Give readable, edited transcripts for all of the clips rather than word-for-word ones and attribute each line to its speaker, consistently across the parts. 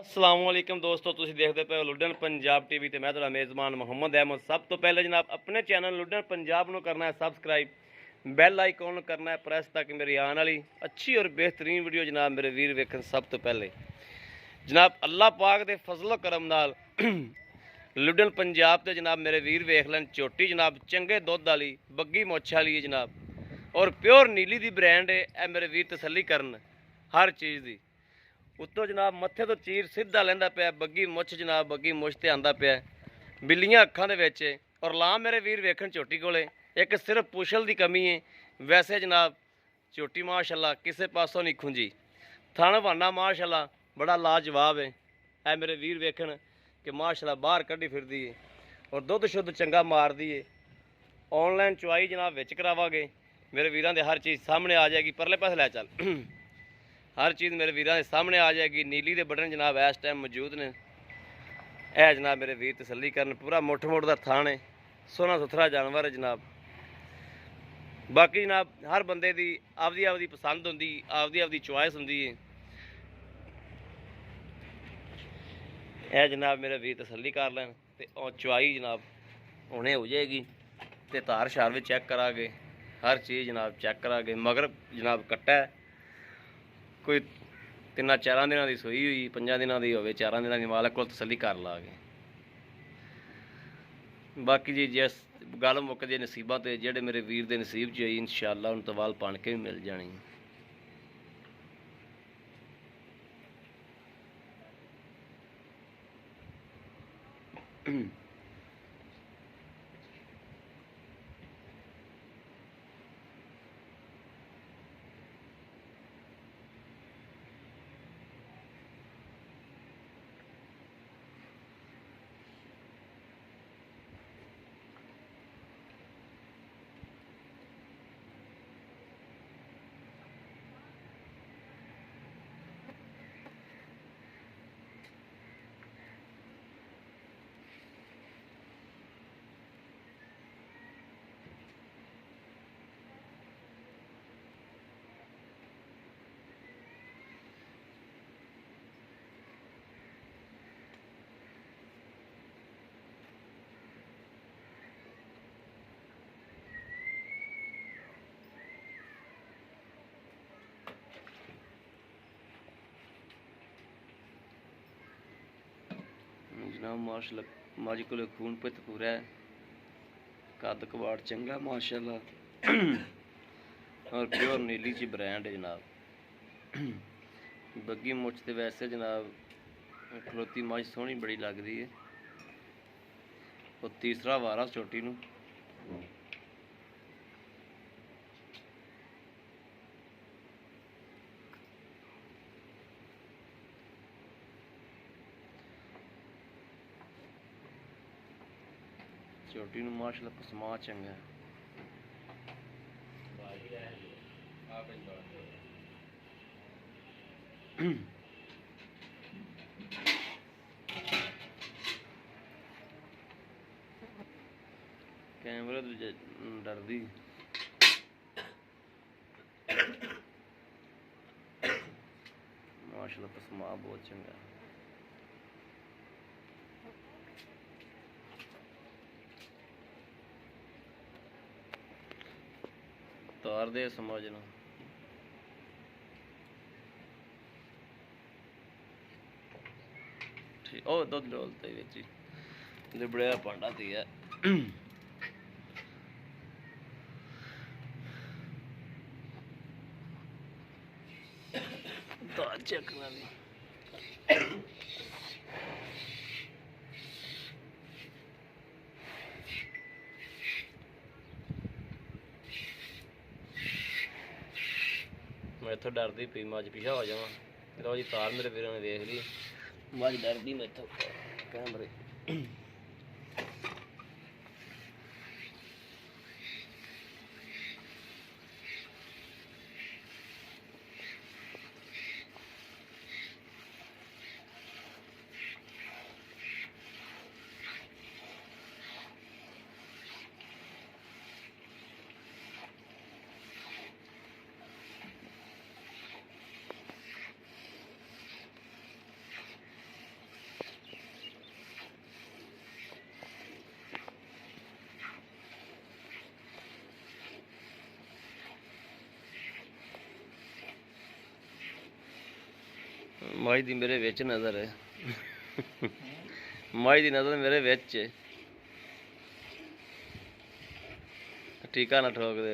Speaker 1: असलामुअलैकुम दोस्तों, तुसीं देखते पे हो लुडन पंजाब टीवी ते मैं तुहाडा मेज़बान मुहम्मद अहमद। सब तो पहले जनाब अपने चैनल लुडन पंजाब नूं करना है सबसक्राइब, बैल आइकॉन करना है प्रेस ताकि मेरी आने वाली अच्छी और बेहतरीन वीडियो जनाब मेरे वीर वेखन। सब तो पहले जनाब अल्लाह पाक दे फजलो करम नाल लुडन पंजाब ते जनाब मेरे वीर वेख लैन झोटी जनाब चंगे दुध वाली बग्गी मुੱਛ वाली है जनाब, और प्योर नीली दी ब्रांड है। ए मेरे वीर तसल्ली करन हर चीज़ दी। उत्तों जनाब मत्थे तो चीर सीधा लैंदा पिया, बग्गी मुੱਛ जनाब बग्गी मुੱਛ ते आंदा पिया, बिल्लियां अखां दे विच। और ला मेरे वीर वेखन झोटी कोले एक सिर्फ पुछल दी कमी है, वैसे जनाब झोटी माशाअल्लाह किसे पासों नहीं खुंजी। थण भाना माशाअल्लाह बड़ा लाजवाब है। ऐ मेरे वीर वेखन कि माशाअल्लाह बाहर कड्डी फिरदी है और दुध शुद्ध चंगा मारदी है। ऑनलाइन चुआई जनाब विच करावांगे, मेरे वीरां दे हर चीज़ सामने आ जाएगी। परले पासे लै चल हर चीज़ मेरे वीरां दे सामने आ जाएगी। नीली दे बटन जनाब इस टाइम मौजूद ने। यह जनाब मेरे वीर तसल्ली करन, पूरा मुठ मुठ का थान है, सोहना सुथरा जानवर है जनाब। बाकी जनाब हर बंदे की आपदी आपदी पसंद होंदी, आपदी आपदी चॉइस होंदी है। यह जनाब मेरे वीर तसल्ली कर लैन ते चुआई जनाब हुणे हो जाएगी ते धार शार भी चैक करांगे, हर चीज़ जनाब चैक करांगे। मगर जनाब कट्टा है, कोई 3-4 दिनों की सूई हुई, 5 दिनों की हो 4 दिनों की मालक को तसल्ली कर लागे। बाकी जी जिस गल मुकदी नसीबों ते जेडे मेरे वीर के नसीब च आई इंशाअल्लाह उन तो वाल पान के भी मिल जानी। जनाब माशाअल्लाह मज को खून पित पूरा है, कद कबाड़ चंगा माशाअल्लाह और प्योर नीली ची ब्रांड है जनाब। बग्गी मुੱਛ ते वैसे जनाब खलोती मज सोहनी बड़ी लगती है। और तीसरा वारा छोटी नूं छोटी नूं माशाअल्लाह पसमा चंगा है। कैमरे तो डरदी माशाअल्लाह पसमा बहुत चंगा। तार दे समझना ठीक। ओ दुध डोलते बिच लिबड़िया भांडा दिया दाल चखना भी मैं इतों डरदी पी मज पिछा हो जावा। लो जी तार मेरे वीरों ने देख ली, मज डरदी मैं इतों कैमरे। ਮਾਈ ਦੀ ਮੇਰੇ ਵਿੱਚ ਨਜ਼ਰ ਹੈ। ਮਾਈ ਦੀ ਨਜ਼ਰ ਮੇਰੇ ਵਿੱਚ ਹੈ। ਟੀਕਾ ਨਾ ਠੋਕ ਦੇ।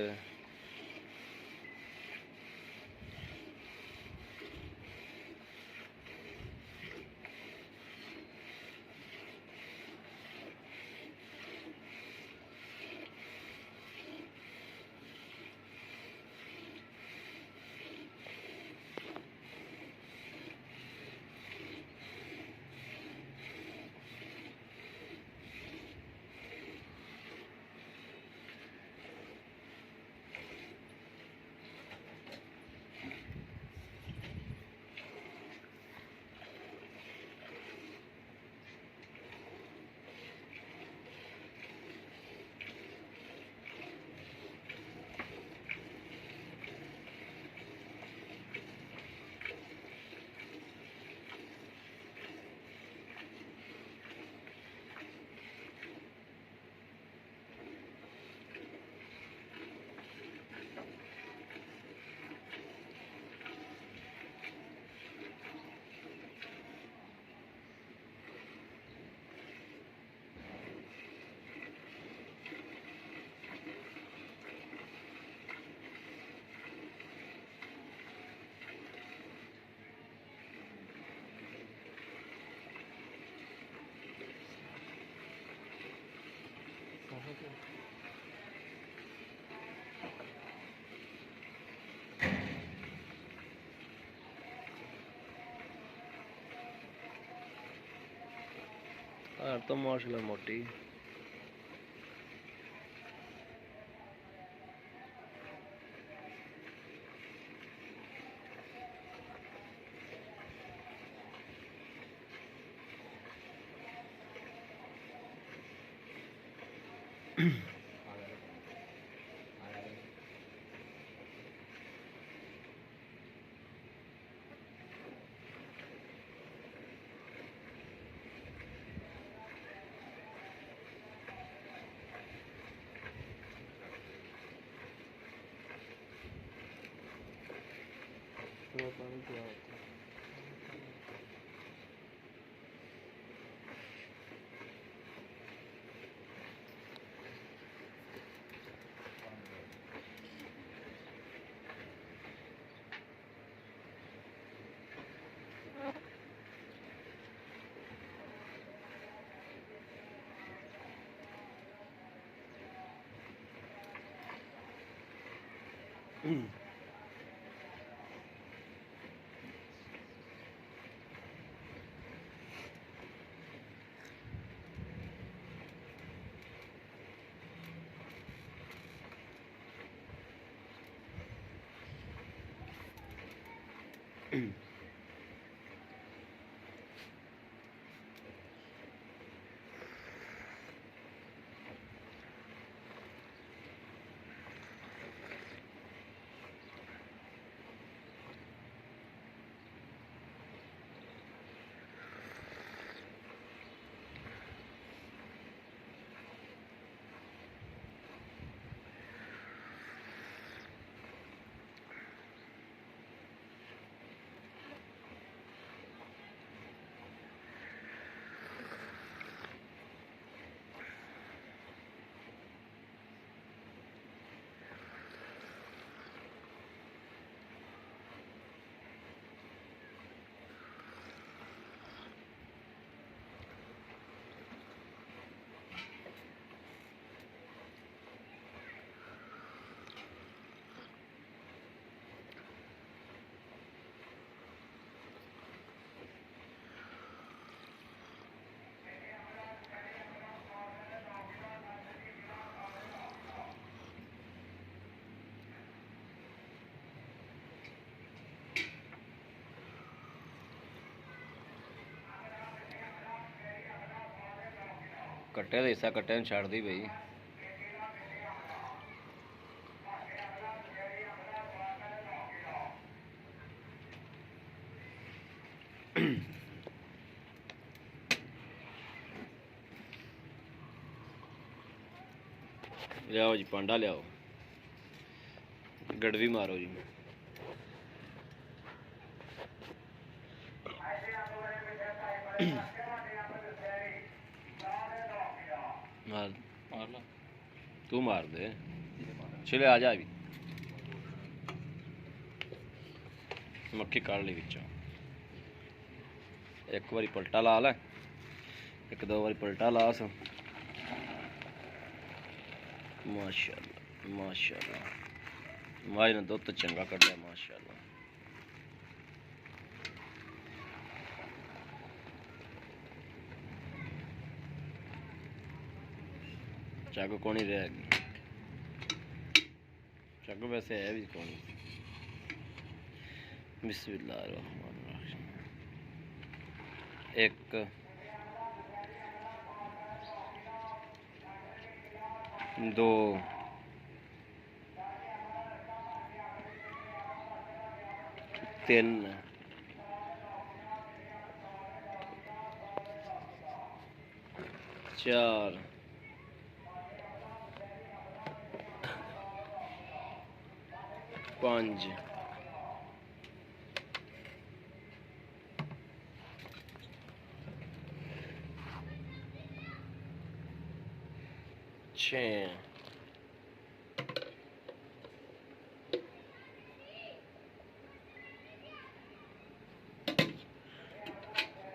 Speaker 1: तो माशाल्लाह मोटी पानी क्या होता है? कट्टे का हिस्सा कट्टे छड़ दी पई। लियाओ जी पांडा लियाओ, गड़वी मारो जी। मार मार ला तू मार दे चले आ जा भी मक्खी काट ली बिचों एक बारी पलटा ला लै एक दो बारी पलटा ला स माशाअल्लाह माशाअल्लाह माज ने दुध चंगा कढ़िया माशाअल्लाह चग कौन ही रहेगी चग वैसे है भी कौन बिस्मिल्लाहिर्रहमानिर्रहीम एक दो तीन चार पाँच छः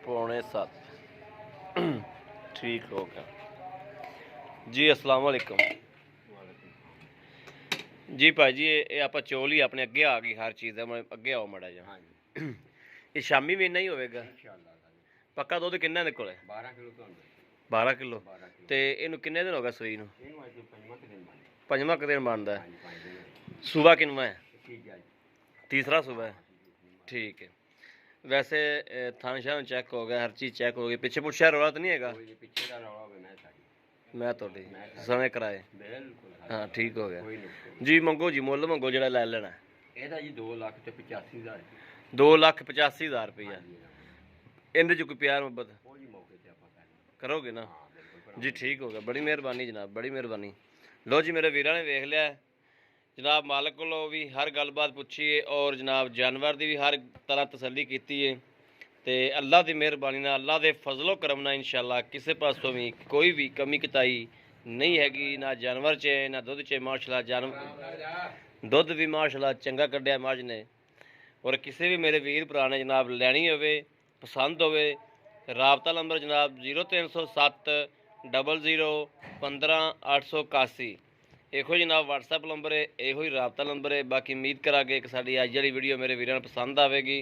Speaker 1: पौने सात ठीक हो गया जी। अस्सलाम वालेकुम जी भाई जी ये आप चौल ही अपने अगे आ गई हर चीज़ है अगे आओ माड़ा जा ये शामी भी इन्ना ही होगा पक्का दुध किन्ना दे कोल 12 किलो ते इनू किन्ने दिन हो गए सूई नू पंजवां क दिन बनता है सूबा किनवा है तीसरा सूबा है ठीक है वैसे थान शान चेक हो गया हर चीज़ चेक हो गई पिछे पुछा रौला तो नहीं है मैं थोड़ी समय कराए हाँ ठीक हो गया जी मंगो जी मुल मंगो जो लै लेना
Speaker 2: जी 2,85,000
Speaker 1: 2,85,000 रुपया इंदे च कोई प्यार मुहब्बत करोगे ना जी ठीक हो गया बड़ी मेहरबानी जनाब बड़ी मेहरबानी लो जी मेरे वीर ने वेख लिया जनाब मालक को भी हर गलबात पूछी है और जनाब जानवर की भी हर तरह तसल्ली की है तो अल्लाह की मेहरबानी नाल अल्लाह के फजलो करम नाल इंशाअल्लाह किसी पासों भी कोई भी कमी कताई नहीं हैगी ना जानवर च ना दुध च माशाअल्लाह जानवर दुध भी माशाअल्लाह चंगा कढ़िया मझ ने और किसी भी मेरे वीर भरा ने जनाब लैनी होवे पसंद होवे राबता नंबर जनाब 0307 00 15 881 ਇਹੋ जनाब WhatsApp नंबर है ਇਹੋ राबता नंबर है। बाकी उम्मीद करा कि एक साड़ी अज वाली वीडियो मेरे वीरों को पसंद आएगी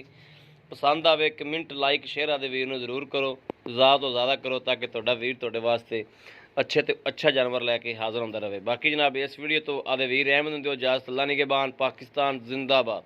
Speaker 1: पसंद आवे कमेंट लाइक शेयर आदे वीर नूं जरूर करो ज़्यादा तो ज़्यादा करो ताकि तुहाडा वीर तुहाडे वास्ते अच्छे तो अच्छा जानवर लैके हाज़र होंदा रहे। बाकी जनाब इस वीडियो तो आदे वीर रहमत दिओ इजाज़त अल्लाह निगहबान पाकिस्तान जिंदाबाद।